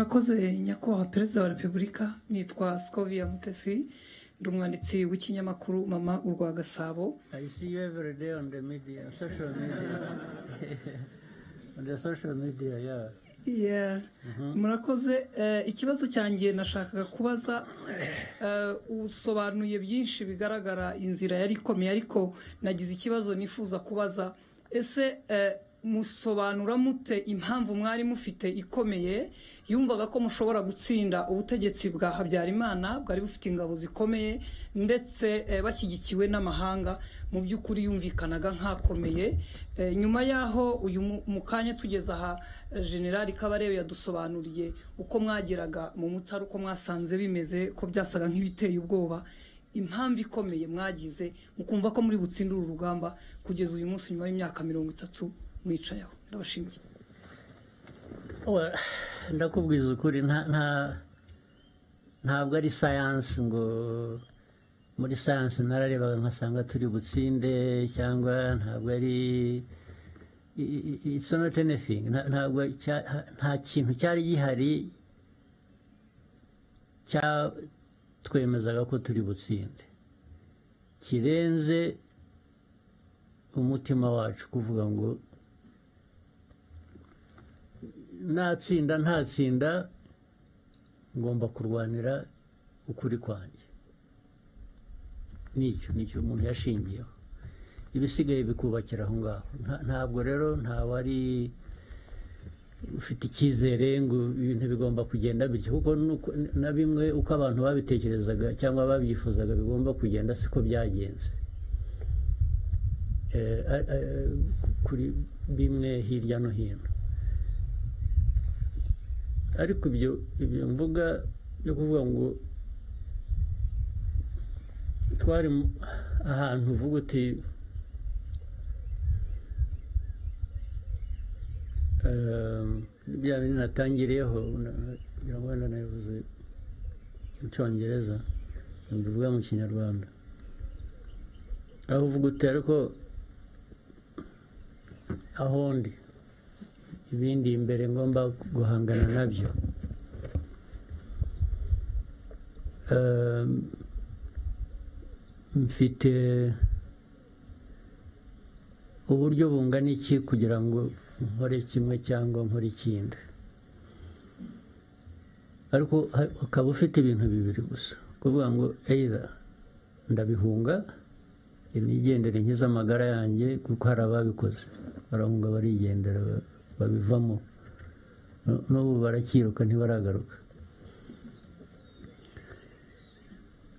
Murakoze nyakubahwa perezida wa repubulika, nitwa SCOVIA MUTESI, ndi umwanditsi w'ikinyamakuru Mama urwa Gasabo. I see you every day on the media, social media. On the social media, yeah. Yeah. Murakoze, ikibazo cyanjye nashakaga kubaza, usobanuye byinshi bigaragara inzira yari ikomeye, ariko nagize ikibazo nifuza kubaza, ese musobanura mute impamvu mwari mufite ikomeye yumvaga ko mushobora gutsinda ubutegetsi bwa Habyarimana bwari bufite ingabo zikomeye ndetse bashyigikiwe n'amahanga, mu by'ukuri yumvikanaga nkakomeye. Nyuma yaho uyu mukanya tugeza aha General Kabarebe yadusobanuriye uko mwageraga mu Mutara, uko mwasanze bimeze ko byasaga nk'ibiteye ubwoba, impamvu ikomeye mwagize mukumva ko muri butsindira urugamba kugeza uyu munsi nyuma y'imyaka 30 mwicayeho. Ndabashimiye. Ndakubwiza ukuri, ntabwo ari science ngo muri science nararebaga nkasanga turi butsinde, cyangwa ntabwo ari, it's not anything, ntabwo nta kintu cyari gihari twemezaga ko turi butsinde kirenze umutima wacu kuvuga ngo natsinda ntatsinda ngomba kurwanira ukuri kwanjye. Nicyo umuntu yashingiyeho, ibisigaye bikubakira aho ngaho. Ntabwo rero ntawari ufite icyizere ngo ibintu bigomba kugenda bityo, kuko na bimwe uko abantu babitekerezaga cyangwa babyifuzaga bigomba kugenda siko byagenze. Kuri bimwe hirya no hino, ariko ibyo mvuga byo kuvuga ngo twari ahantu uvuga uti bya bintu natangiriyeho kugira ngo wenda nabivuze mu Cyongereza mbivuga mu Kinyarwanda, aho uvuga uti ariko aho ndi ibindi imbere ngomba guhangana nabyo. Mfite uburyo bungana iki kugira ngo nkore kimwe cyangwa nkore ikindi, ariko ukaba ufite ibintu bibiri gusa, kuvuga ngo either ndabihunga nigendere nkiza amagara yanjye, kuko hari ababikoze barahunga barigendera babivamo, n'ubu barakiruka ntibaragaruka.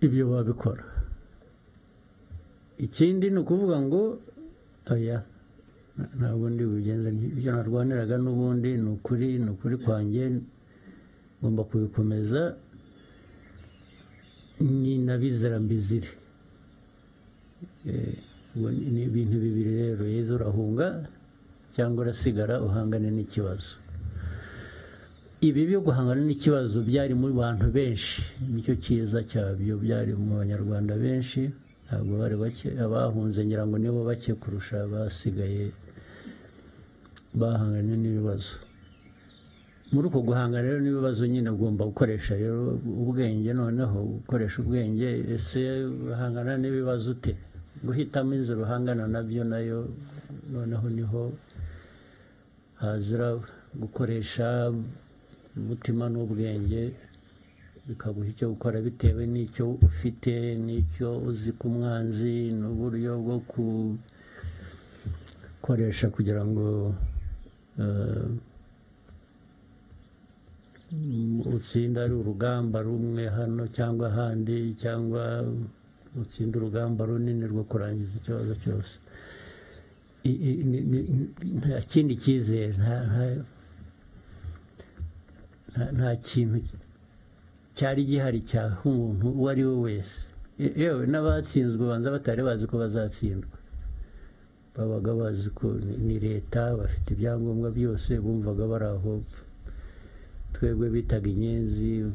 Ibyo babikora. Ikindi ni ukuvuga ngo oya, ntabwo ndi bugenze, ibyo narwaniraga n'ubundi ni ukuri kwanjye, ngomba kubikomeza, ni nabizera mbizire. Ni ibintu bibiri rero, yezo urahunga cyangwa urasigara uhangane n'ikibazo. Ibi byo guhangana n'ikibazo byari mu bantu benshi, nicyo cyiza cyabyo, byari mu Banyarwanda benshi, ntabwo bari bake. Abahunze ngira ngo nibo bake kurusha basigaye bahanganye n'ibibazo. Muri uko guhangana rero n'ibibazo nyine ugomba gukoresha rero ubwenge, noneho gukoresha ubwenge. Ese uhangana n'ibibazo ute? Guhitamo inzira uhangana nabyo nayo noneho niho hazira gukoresha umutima n'ubwenge, bikaguha icyo gukora bitewe n'icyo ufite, n'icyo uzi ku mwanzi, n'uburyo bwo gukoresha kugira ngo utsinda ari urugamba rumwe hano cyangwa ahandi, cyangwa utsinda urugamba runini rwo kurangiza ikibazo cyose. Nta kindi cyizere, nta kintu cyari gihari cyaha umuntu uwo ari we wese. Yewe n'abatsinzwe banza batari bazi ko bazatsindwa, babaga bazi ko ni leta, bafite ibyangombwa byose, bumvaga bari aho twebwe bitaga inyenzi,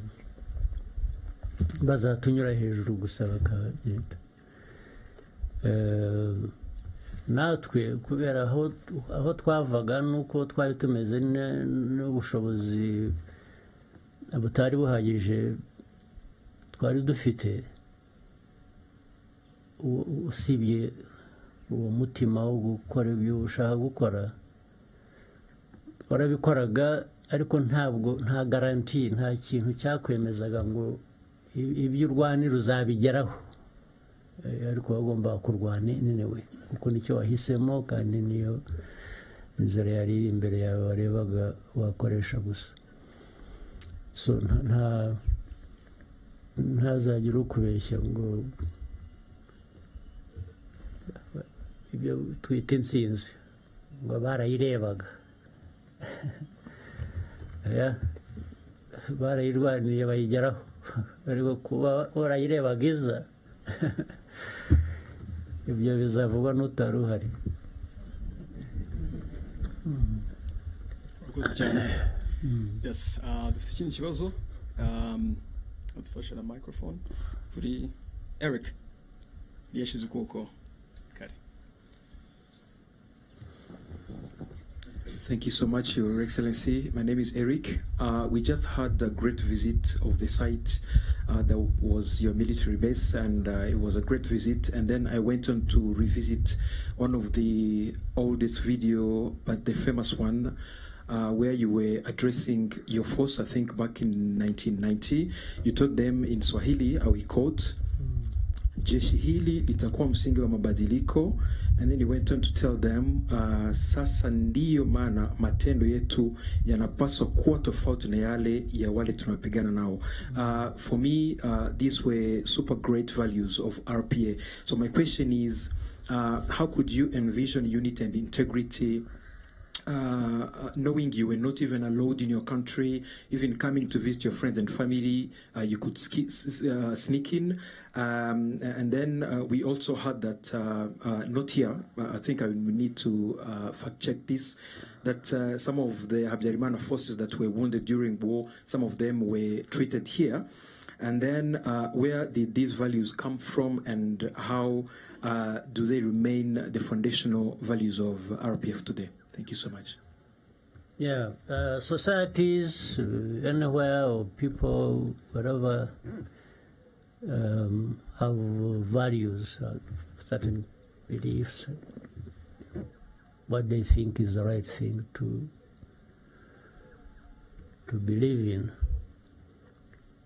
bazatunyura hejuru gusa bakagenda. Natwe kubera aho twavaga nuko twari tumeze n'ubushobozi butari buhagije twari dufite, usibye uwo mutima wo gukora ibyo ushaka gukora, warabikoraga ariko nta garanti, nta kintu cyakwemezaga ngo ibyo urwanira uzabigeraho, ariko wagomba kurwana anyway kuko nicyo wahisemo kandi niyo inzira yari iri imbere yawe warebaga wakoresha gusa. So ntazagira ukubeshya ngo ibyo twita intsinzi ngo barayirebaga. Barayirwaniye bayigeraho, ariko kuba warayirebaga iza ibyo bizavugwa n'utari uhari. Yes, dufite ikindi kibazo, dufashe na microphone kuri Eric yashyize ukuboko kare. Thank you so much, Your Excellency. My name is Eric. We just had a great visit of the site that was your military base, and it was a great visit. And then I went on to revisit one of the oldest video, but the famous one, where you were addressing your force, I think back in 1990. You told them in Swahili, how we quote, jeshi hili litakuwa msingi wa mabadiliko. And then he went on to tell them, sasa ndiyo maana matendo yetu yanapaswa kuwa tofauti na yale ya wale tunapigana nao. For me, these were super great values of RPA. So my question is, how could you envision unity and integrity, knowing you were not even allowed in your country, even coming to visit your friends and family, you could sneak in. And then we also had that, not here, I think we need to fact check this, that some of the Habyarimana forces that were wounded during war, some of them were treated here. And then where did these values come from, and how do they remain the foundational values of RPF today? Thank you so much. Yeah, societies, anywhere, or people, whatever, have values, certain beliefs, what they think is the right thing to believe in.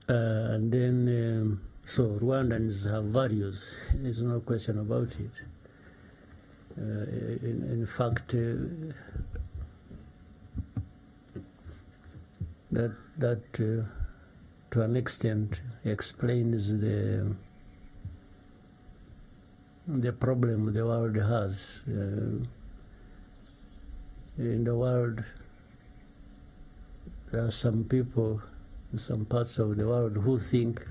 And then, so Rwandans have values, there's no question about it. In fact, that to an extent explains the problem the world has. In the world, there are some people in some parts of the world who think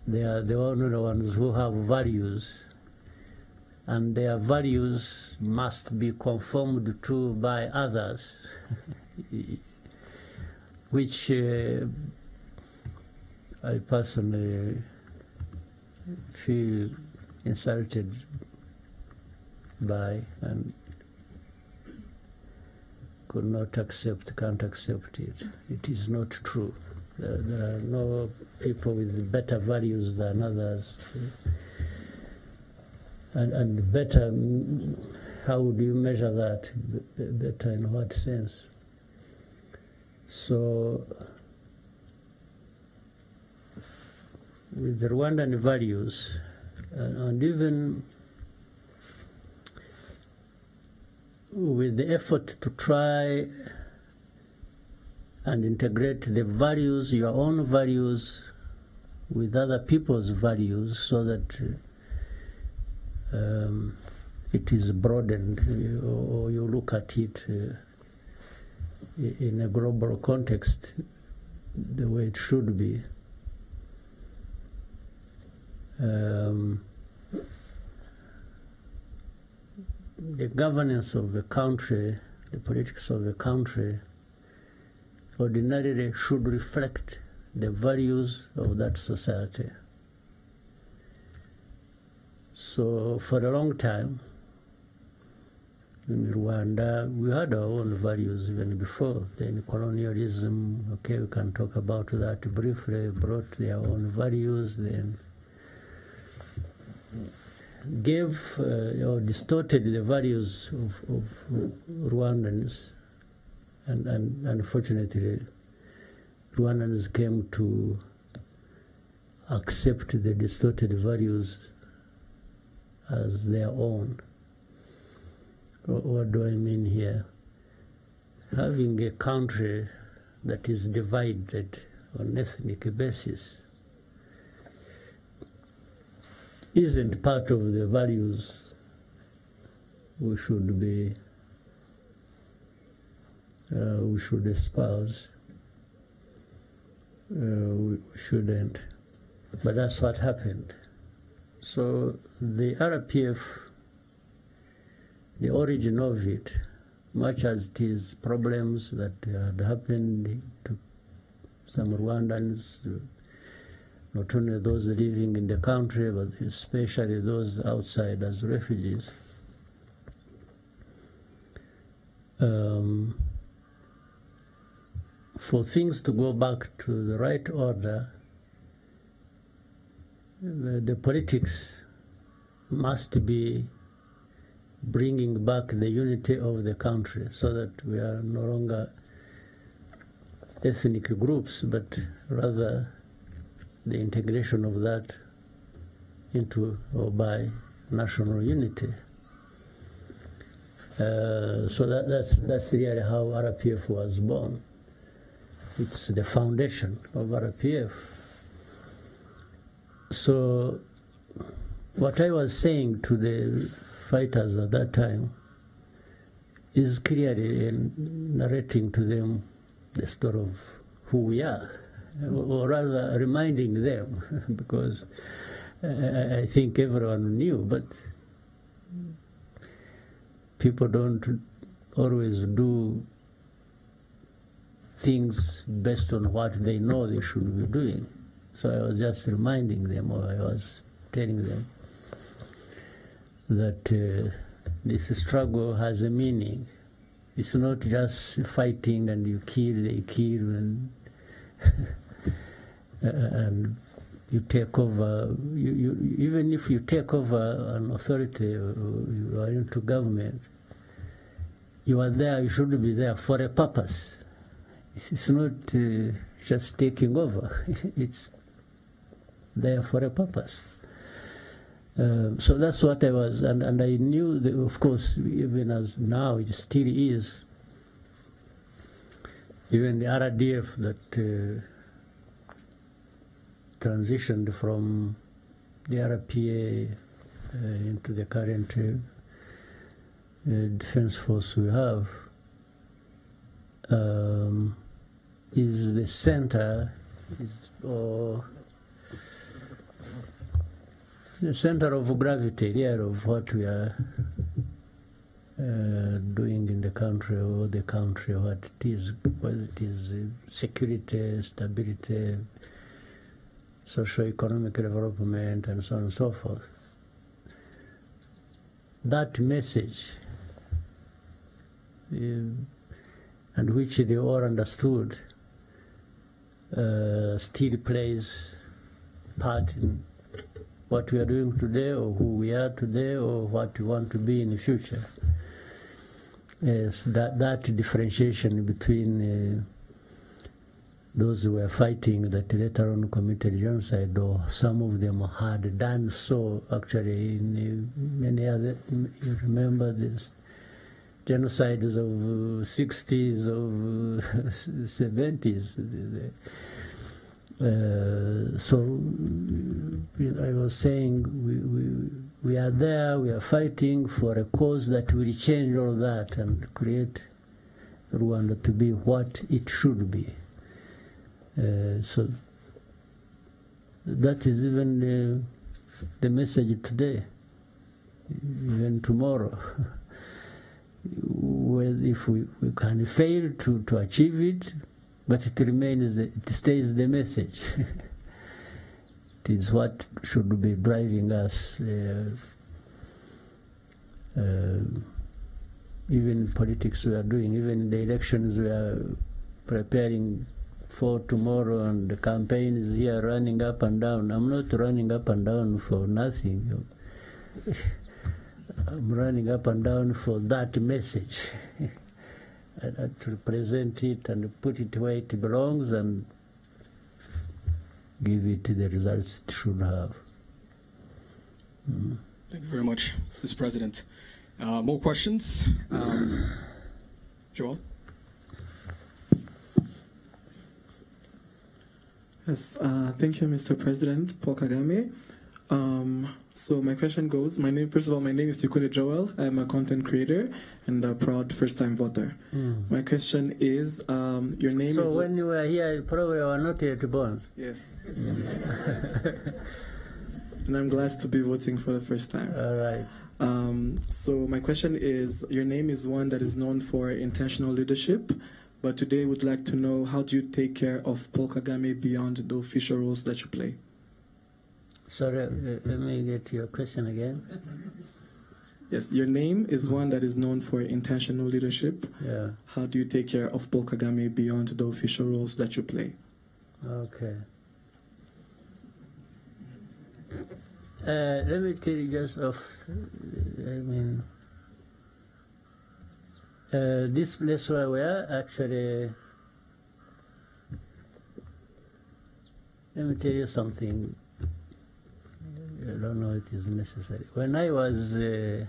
they are the only ones who have values, and their values must be conformed to by others, which I personally feel insulted by and could not accept, can't accept it. It is not true. There are no people with better values than others. And better, how do you measure that? Better in what sense? So, with the Rwandan values, and even with the effort to try and integrate the values, your own values, with other people's values, so that it is broadened, or you look at it in a global context the way it should be. The governance of the country, the politics of the country, ordinarily should reflect the values of that society. So for a long time, in Rwanda, we had our own values even before. Then colonialism, okay, we can talk about that briefly, brought their own values, then gave or distorted the values of Rwandans, and unfortunately, Rwandans came to accept the distorted values as their own. What do I mean here? Having a country that is divided on ethnic basis isn't part of the values we should espouse. We shouldn't. But that's what happened. So the RPF, the origin of it, much as it is problems that had happened to some Rwandans, not only those living in the country, but especially those outside as refugees. For things to go back to the right order, the politics must be bringing back the unity of the country so that we are no longer ethnic groups, but rather the integration of that into or by national unity. So that's really how RPF was born. It's the foundation of RPF. So what I was saying to the fighters at that time is clearly narrating to them the story of who we are, or rather reminding them, because I think everyone knew, but people don't always do things based on what they know they should be doing. So I was just reminding them, or I was telling them that this struggle has a meaning. It's not just fighting and you kill, they kill, and and you take over. Even if you take over an authority, or you are into government, you are there. You should be there for a purpose. It's not just taking over. It's there for a purpose. So that's what I was, and I knew that, of course, even as now it still is, even the RDF that transitioned from the RPA into the current defense force we have, is the center, the center of gravity here of what we are doing in the country, or the country, what it is, whether it is security, stability, socio-economic development, and so on and so forth. That message, and which they all understood, still plays part in what we are doing today, or who we are today, or what we want to be in the future. Is that differentiation between those who were fighting that later on committed genocide, or some of them had done so actually in many other, you remember this genocides of 60s, of 70s. So I was saying we are there, we are fighting for a cause that will change all that and create Rwanda to be what it should be. So that is even the message today, even tomorrow. Well, if we can fail to achieve it, but it remains, it stays the message. It is what should be driving us even politics we are doing, even the elections we are preparing for tomorrow, and the campaign is here running up and down. I'm not running up and down for nothing. I'm running up and down for that message. I had to present it and put it where it belongs and give it the results it should have. Thank you very much, Mr. President. More questions? Joel? Yes, thank you, Mr. President, Paul Kagame. So my question goes, first of all, my name is Atunguye Joel. I'm a content creator and a proud first-time voter. My question is, your name is... So when you were here, you probably were not yet born. Yes. And I'm glad to be voting for the first time. All right. So my question is, your name is one that is known for intentional leadership, but today would like to know, how do you take care of Paul Kagame beyond the official roles that you play? Sorry, let me get your question again. Yes, your name is one that is known for intentional leadership. Yeah. How do you take care of Paul Kagame beyond the official roles that you play? Okay. Let me tell you just off, this place where we are, actually, let me tell you something. I don't know if it is necessary. When I was at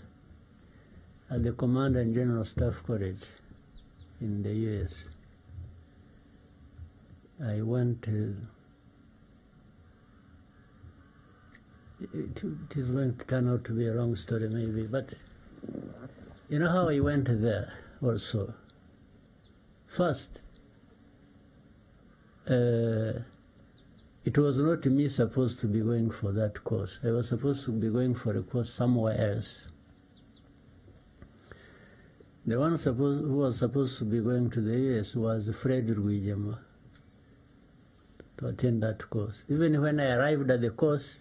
the Command and General Staff College in the US, I went it is going to turn out to be a long story maybe, but you know how I went there also? First, it was not me supposed to be going for that course. I was supposed to be going for a course somewhere else. The one who was supposed to be going to the US was Fred Rwigema to attend that course. Even when I arrived at the course,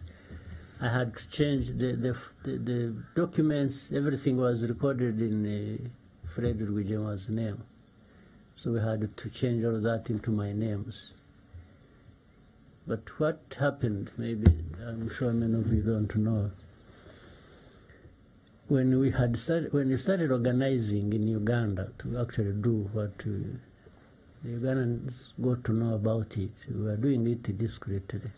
I had to change the documents. Everything was recorded in Fred Rwigema's name. So we had to change all that into my names. But what happened, maybe I'm sure many of you don't know. When we started organizing in Uganda to actually do what the Ugandans got to know about it, we were doing it discreetly.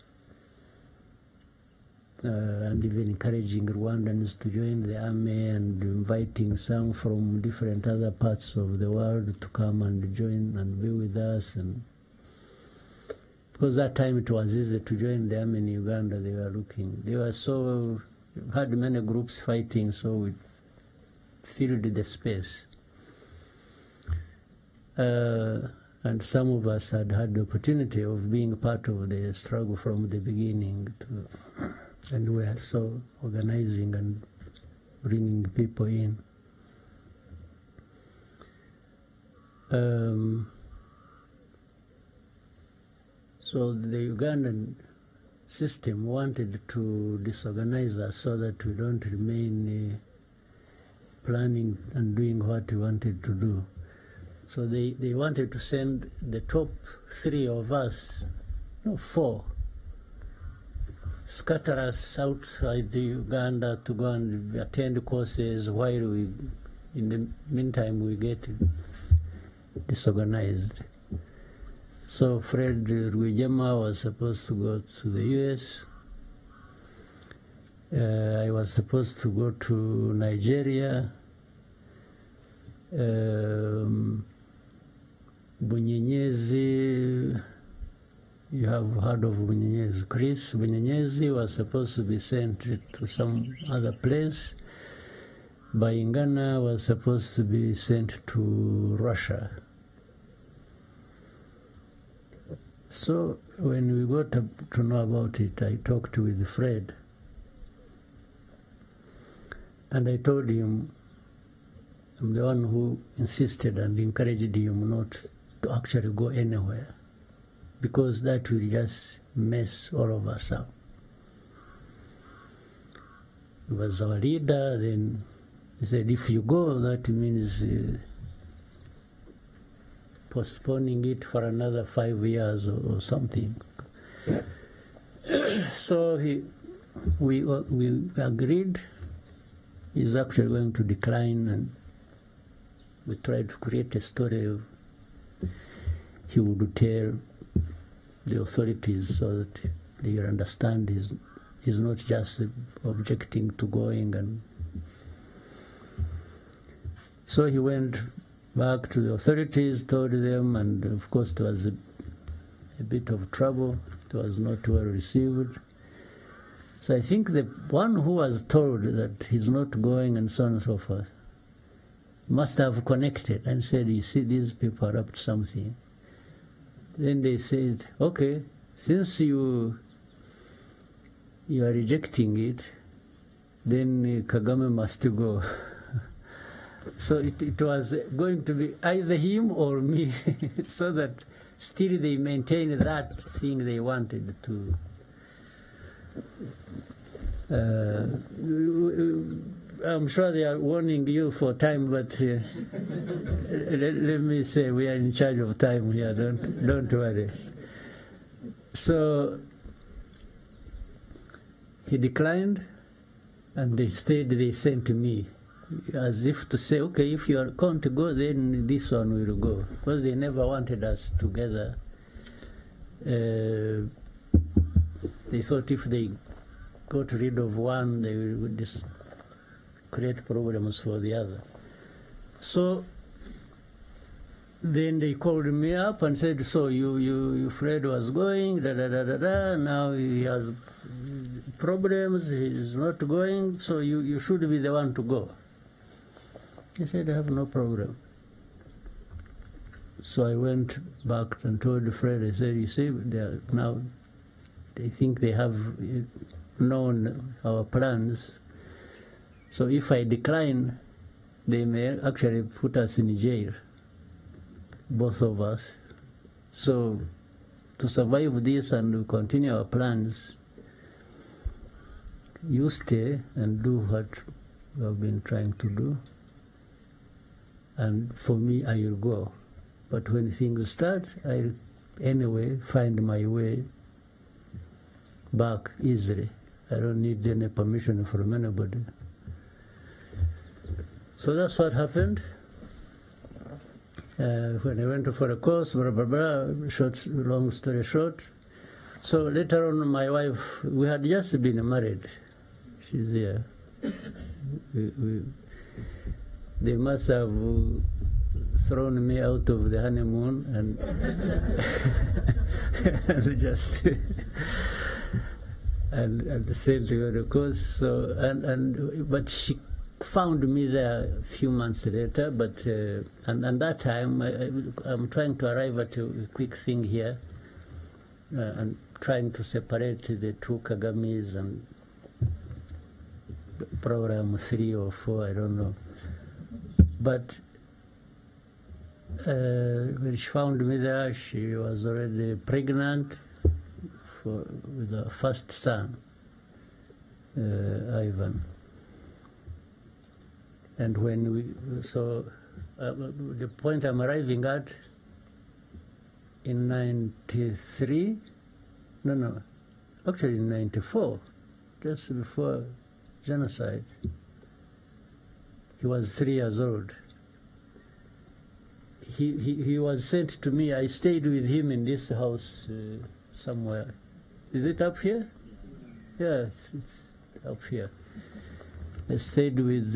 And even encouraging Rwandans to join the army and inviting some from different other parts of the world to come and join and be with us. And because that time it was easy to join the army in Uganda, they had many groups fighting, so we filled the space. And some of us had the opportunity of being part of the struggle from the beginning, and we are so organizing and bringing people in. So the Ugandan system wanted to disorganize us so that we don't remain planning and doing what we wanted to do. So they wanted to send the top 3 of us, no, 4, scatter us outside the Uganda to go and attend courses while in the meantime we get disorganized. So Fred Rwigema was supposed to go to the US. I was supposed to go to Nigeria. Bunyenyezi, you have heard of Bunyenyezi. Chris Bunyenyezi was supposed to be sent to some other place. Bayingana was supposed to be sent to Russia. So when we got to know about it, I talked with Fred. And I told him, I'm the one who insisted and encouraged him not to actually go anywhere, because that will just mess all of us up. He was our leader, then He said, if you go, that means postponing it for another 5 years or something. So we agreed. He's actually going to decline, and we tried to create a story of he would tell the authorities so that they understand he's not just objecting to going. And so he went back to the authorities, told them, and of course there was a bit of trouble. It was not well received. So I think the one who was told that he's not going and so on and so forth must have connected and said, you see, these people are up to something. Then they said, okay, since you are rejecting it, then Kagame must go. So it was going to be either him or me, so that still they maintain that thing they wanted to. I'm sure they are warning you for time, but let me say we are in charge of time here. Don't worry. So he declined, and they sent me, as if to say, okay, if you are going to go, then this one will go, because they never wanted us together. They thought if they got rid of one, they would just create problems for the other. So then they called me up and said, so you Fred was going, now he has problems, he's not going, so you should be the one to go. I said, I have no problem. So I went back and told Fred, I said, you see, now they think they have known our plans. So if I decline, they may actually put us in jail, both of us. So to survive this and continue our plans, you stay and do what you have been trying to do. And for me, I will go. But when things start, I'll anyway find my way back easily. I don't need any permission from anybody. So that's what happened. When I went for a course, blah, blah, blah, long story short. So later on, my wife, we had just been married. She's here. They must have thrown me out of the honeymoon and, and just and sailed to go to course. So but she found me there a few months later. But and that time I'm trying to arrive at a quick thing here, and trying to separate the two Kagames and program 3 or 4, I don't know. But when she found me there, she was already pregnant with her first son, Ivan. And when the point I'm arriving at, in 93, actually in 94, just before genocide, he was 3 years old. He was sent to me. I stayed with him in this house somewhere. Is it up here? Yeah, it's up here. I stayed with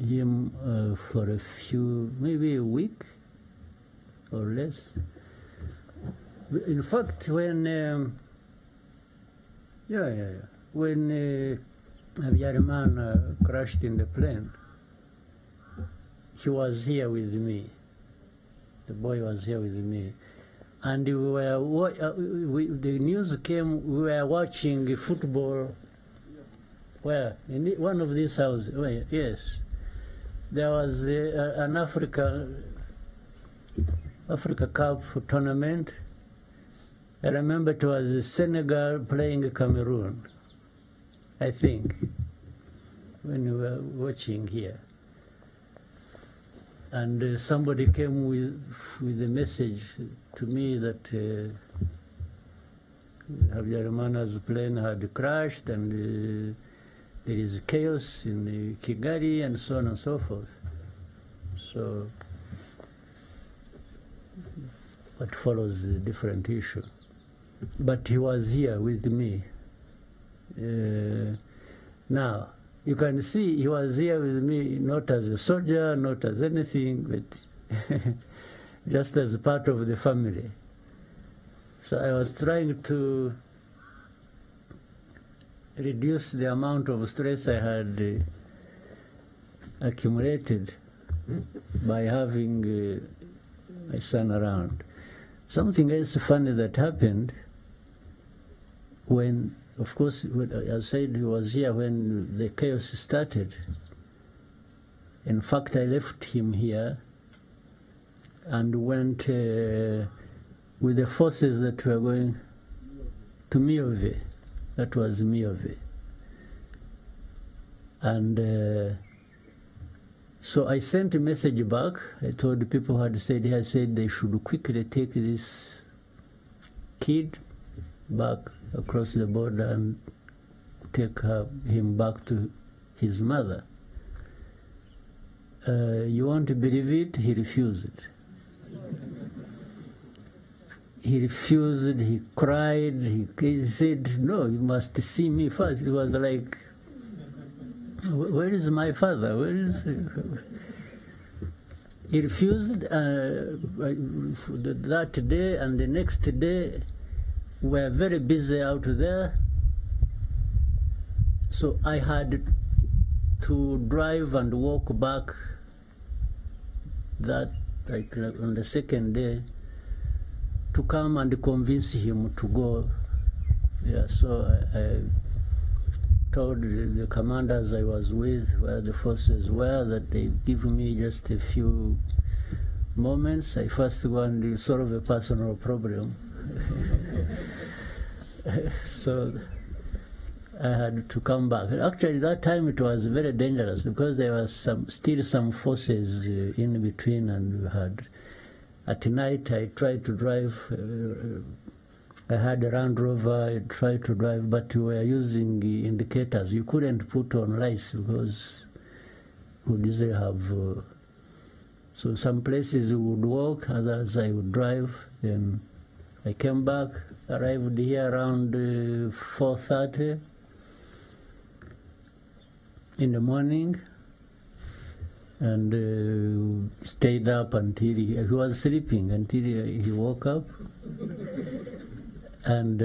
him for a few, maybe a week or less. In fact, when when Habyarimana crashed in the plane, he was here with me. The boy was here with me. And we were, the news came, we were watching football. Where? In one of these houses. Where? Yes. There was an Africa Cup tournament. I remember it was Senegal playing Cameroon, I think. when you were watching here. And somebody came with a message to me that Habyarimana's plane had crashed and there is chaos in Kigali and so on and so forth. So what follows a different issue. But he was here with me. Now, you can see he was here with me not as a soldier, not as anything, but just as part of the family. So I was trying to reduce the amount of stress I had accumulated by having my son around. Something else funny that happened when, of course, I said he was here when the chaos started. In fact, I left him here and went with the forces that were going to Miove. That was Miove. And so I sent a message back. I told the people who had stayed here, I said they should quickly take this kid back across the border and take him back to his mother. You won't believe it, he refused. He refused, he cried, he said, no, you must see me first. It was like, where is my father? Where is he? He refused that day, and the next day we were very busy out there. So I had to drive and walk back that, like on the second day, to come and convince him to go. Yeah, so I told the commanders I was with, where the forces were, that they give me just a few moments. I first go and solve a personal problem. So I had to come back. Actually, that time it was very dangerous because there was still some forces in between, and we had. At night, I tried to drive. I had a Land Rover. I tried to drive, but we were using indicators. You couldn't put on lights because we didn't have. So some places we would walk, others I would drive. Then I came back, arrived here around 4:30 in the morning. And stayed up until he was sleeping until he woke up. And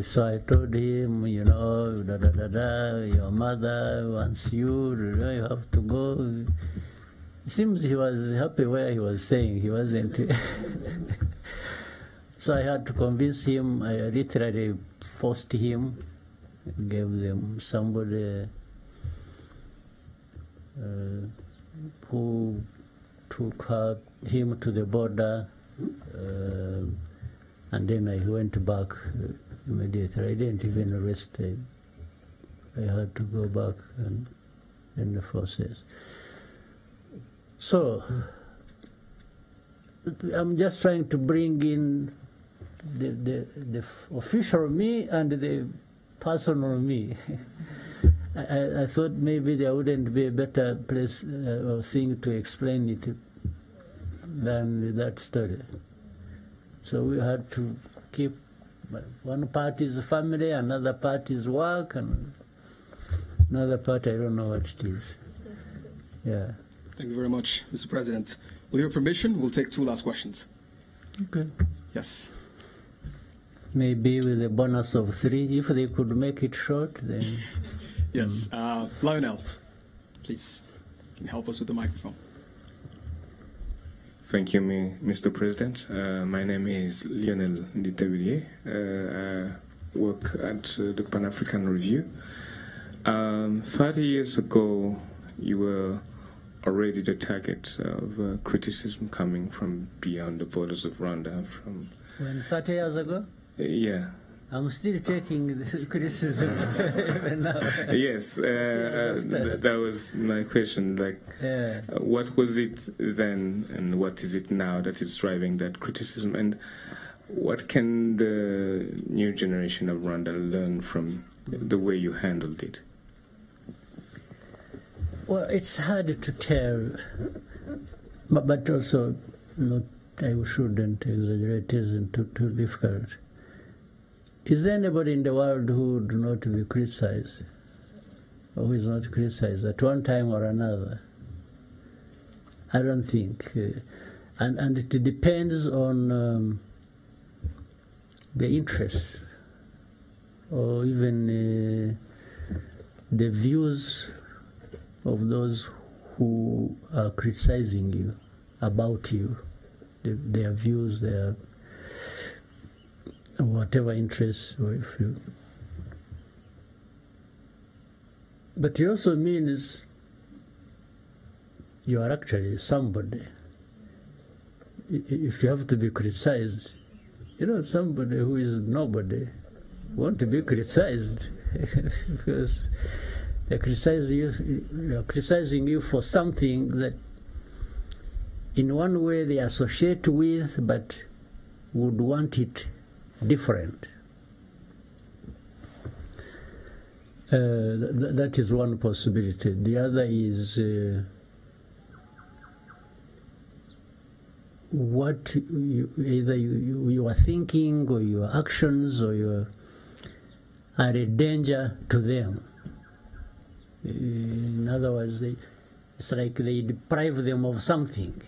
so I told him, you know, your mother wants you, you have to go. It seems he was happy where he was staying. He wasn't. So I had to convince him. I literally forced him, gave them somebody who took him to the border, and then I went back immediately. I didn't even rest. I had to go back and the forces. So I'm just trying to bring in the official me and the personal me. I thought maybe there wouldn't be a better place or thing to explain it than that story. So we had to keep one part is family, another part is work, and another part I don't know what it is. Yeah. Thank you very much, Mr. President. With your permission, we'll take 2 last questions. Okay. Yes. Maybe with a bonus of 3, if they could make it short, then. Yes. Lionel, please, can you help us with the microphone? Thank you, Mr. President. My name is Lionel Nditebilie. I work at the Pan-African Review. 30 years ago, you were already the target of criticism coming from beyond the borders of Rwanda. When 30 years ago? Yeah, I'm still taking the criticism even now. Yes, that was my question. Like, what was it then, and what is it now that is driving that criticism, and what can the new generation of Rwanda learn from the way you handled it? Well, it's hard to tell, but also not. I shouldn't exaggerate. It isn't too difficult. Is there anybody in the world who would not be criticized, or who is not criticized at one time or another? I don't think. And it depends on the interests, or even the views of those who are criticizing you, about you, their views, their whatever interests, or if you. But it also means you are actually somebody. If you have to be criticized, somebody who is nobody want to be criticized because they're criticizing you for something that in one way they associate with, but would want it different. That is one possibility. The other is what either you are thinking, or your actions, or you are a danger to them. In other words, it's like they deprive them of something.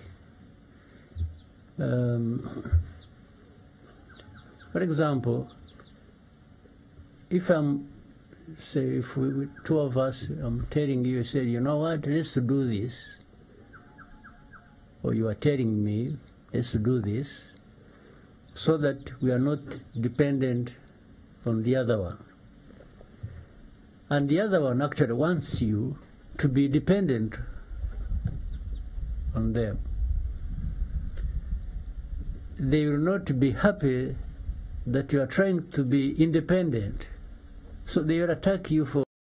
For example, if if we two of us, I'm telling you, say, you know what, let's do this, or you are telling me, let's do this, so that we are not dependent on the other one. And the other one actually wants you to be dependent on them. They will not be happy that you are trying to be independent. So they will attack you for